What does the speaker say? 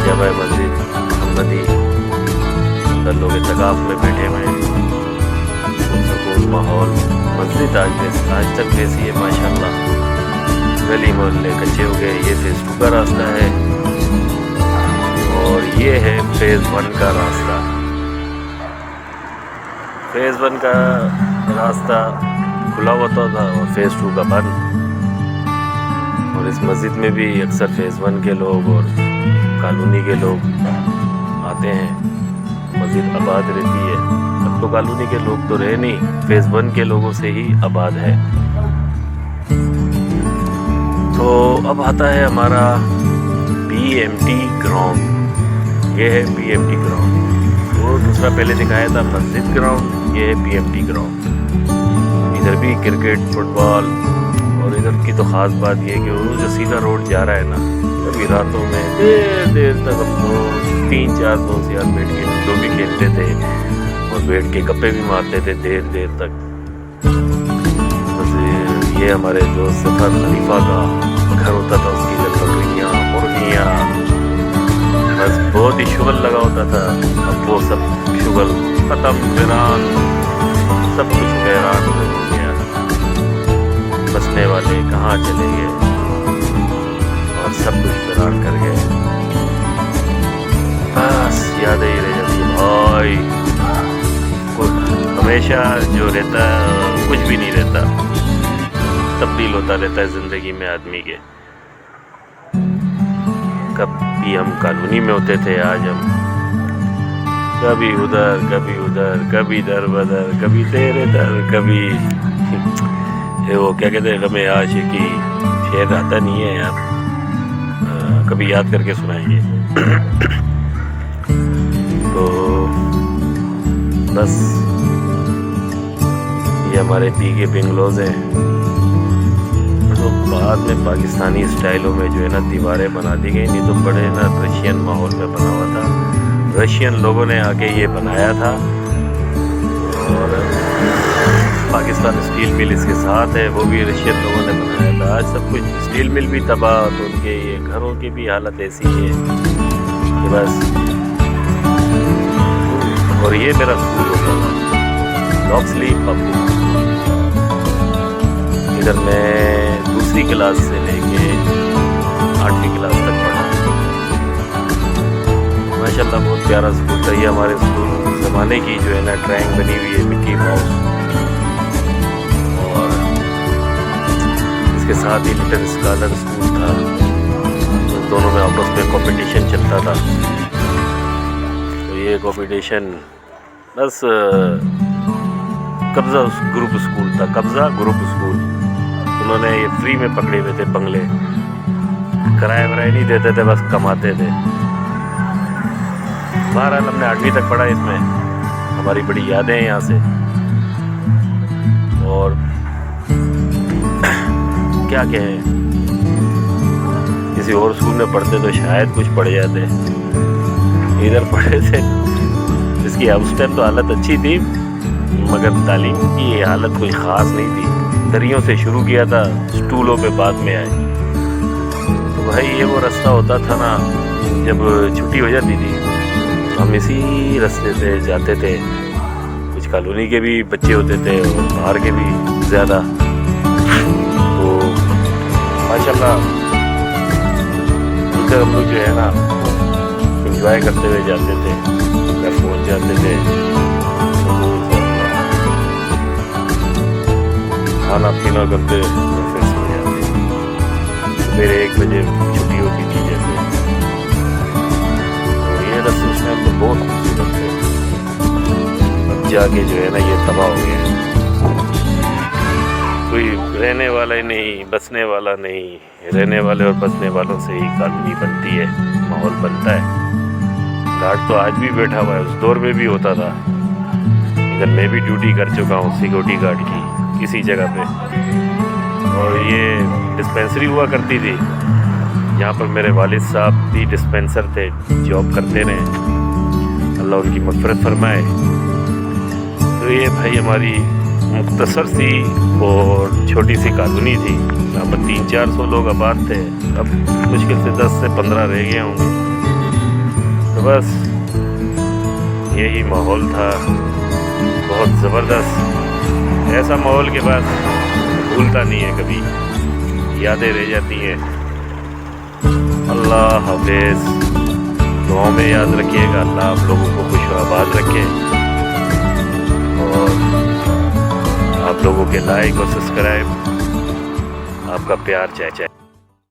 जामा मस्जिद मोहम्मदी, अंदर लोग इत्तेकाफ में बैठे हुए हैं, सुकून माहौल। मस्जिद आज तक वैसी है माशाल्लाह। गली मोहल्ले कच्चे हो गए। ये फेज़ 2 का रास्ता है और ये है फेज़ 1 का रास्ता। फेज़ 1 का रास्ता खुला होता था और फेज़ 2 का बंद। और इस मस्जिद में भी अक्सर फेज़ 1 के लोग और कॉलोनी के लोग आते हैं। मस्जिद आबाद रहती है। अब तो कॉलोनी के लोग तो रहे नहीं, फेज़ 1 के लोगों से ही आबाद है। तो अब आता है हमारा BMT ग्राउंड। ये है BMT ग्राउंड। वो दूसरा पहले दिखाया था मस्जिद ग्राउंड, ये है BMT ग्राउंड। इधर भी क्रिकेट, फुटबॉल। और इधर की तो ख़ास बात ये है कि वो जो सीधा रोड जा रहा है ना, कभी रातों में देर तक हम लोग 3-4 दोस्त यार बैठ के लूडो भी खेलते थे और बैठ के गप्पे भी मारते थे देर तक। बस ये हमारे जो सफ़र खलीफा का घर होता था, उसकी इधर बकरियाँ, मुर्गियाँ, बस बहुत ही शुगल लगा होता था। अब वो सब शुगल ख़त्म, वीरान, सब कुछ वीरान हो गया। बसने वाले कहाँ चले गए और सब कुछ वीरान कर गए। बस यादें ही रह जाती भाई। हमेशा जो रहता है कुछ भी नहीं रहता, तब्दील होता रहता है ज़िंदगी में आदमी के। कभी हम कॉलोनी में होते थे, आज हम कभी उधर, कभी दर बदर, कभी तेरे दर, कभी वो क्या कहते हैं, गमे आशिकी। शेर आता नहीं है यार, कभी याद करके सुनाएंगे। तो बस ये हमारे पीके बेंगलोज हैं। तो बाद में पाकिस्तानी स्टाइलों में जो है ना दीवारें बना दी गई, नहीं तो बड़े ना रशियन माहौल में बना हुआ था। रशियन लोगों ने आके ये बनाया था और पाकिस्तान स्टील मिल इसके साथ है, वो भी रशियन लोगों ने बनाया था। आज सब कुछ स्टील मिल भी तबाह, तो उनके ये घरों की भी हालत ऐसी है कि बस। और ये मेरा स्कूल होता था, लॉक्सली पब्लिक। इधर मैं दूसरी क्लास से लेके 8वीं क्लास तक पढ़ा। माशाल्लाह बहुत प्यारा स्कूल था ये। हमारे स्कूल ज़माने की जो है ना ड्राइंग बनी हुई है, मिकी माउस, और इसके साथ ही लिटिल स्कॉलर स्कूल था। तो दोनों में आपस में कंपटीशन चलता था। तो ये कंपटीशन बस कब्ज़ा ग्रुप स्कूल था, कब्ज़ा ग्रुप स्कूल। उन्होंने ये फ्री में पकड़े हुए थे बंगले, किराया वराया नहीं देते थे, बस कमाते थे। बहरहाल हमने 8वीं तक पढ़ा इसमें। हमारी बड़ी यादें हैं यहाँ से। और क्या कहें, किसी और स्कूल में पढ़ते तो शायद कुछ पढ़ जाते। इधर पढ़े थे, इसकी उस टाइम तो हालत अच्छी थी, मगर तालीम की हालत कोई ख़ास नहीं थी। दरियों से शुरू किया था, स्टूलों पे बाद में आए। तो भाई ये वो रास्ता होता था ना, जब छुट्टी हो जाती थी हम इसी रास्ते से जाते थे। कुछ कॉलोनी के भी बच्चे होते थे और बाहर के भी ज़्यादा। तो माशाल्लाह उनका हम लोग जो है ना एंजॉय करते हुए जाते थे, घर पहुँच जाते थे, खाना पीना करते और फिर सो जाते। फिर 1 बजे छुट्टी होती थी जैसे। तो ये रास्ते उस टाइम तो बहुत खूबसूरत थे। अब जाके जो है ना ये तबाह हो गया। कोई रहने वाला ही नहीं, बसने वाला नहीं। रहने वाले और बसने वालों से ही कॉलोनी बनती है, माहौल बनता है। गार्ड तो आज भी बैठा हुआ है, उस दौर में भी होता था। इधर मैं भी ड्यूटी कर चुका हूँ सिक्योरिटी गार्ड की किसी जगह पे। और ये डिस्पेंसरी हुआ करती थी, यहाँ पर मेरे वालिद साहब भी डिस्पेंसर थे, जॉब करते रहे, अल्लाह उनकी मग़फ़िरत फरमाए। तो ये भाई हमारी मुख्तसर सी और छोटी सी कॉलोनी थी। यहाँ पर 300-400 लोग आबाद थे। अब मुश्किल से 10 से 15 रह गए होंगे। तो बस यही माहौल था, बहुत ज़बरदस्त। ऐसा माहौल के बाद भूलता नहीं है कभी, यादें रह जाती हैं। अल्लाह हाफिज़, दुआ में याद रखिएगा। अल्लाह आप लोगों को खुश आबाद रखे और आप लोगों के लाइक और सब्सक्राइब, आपका प्यार चाहिए।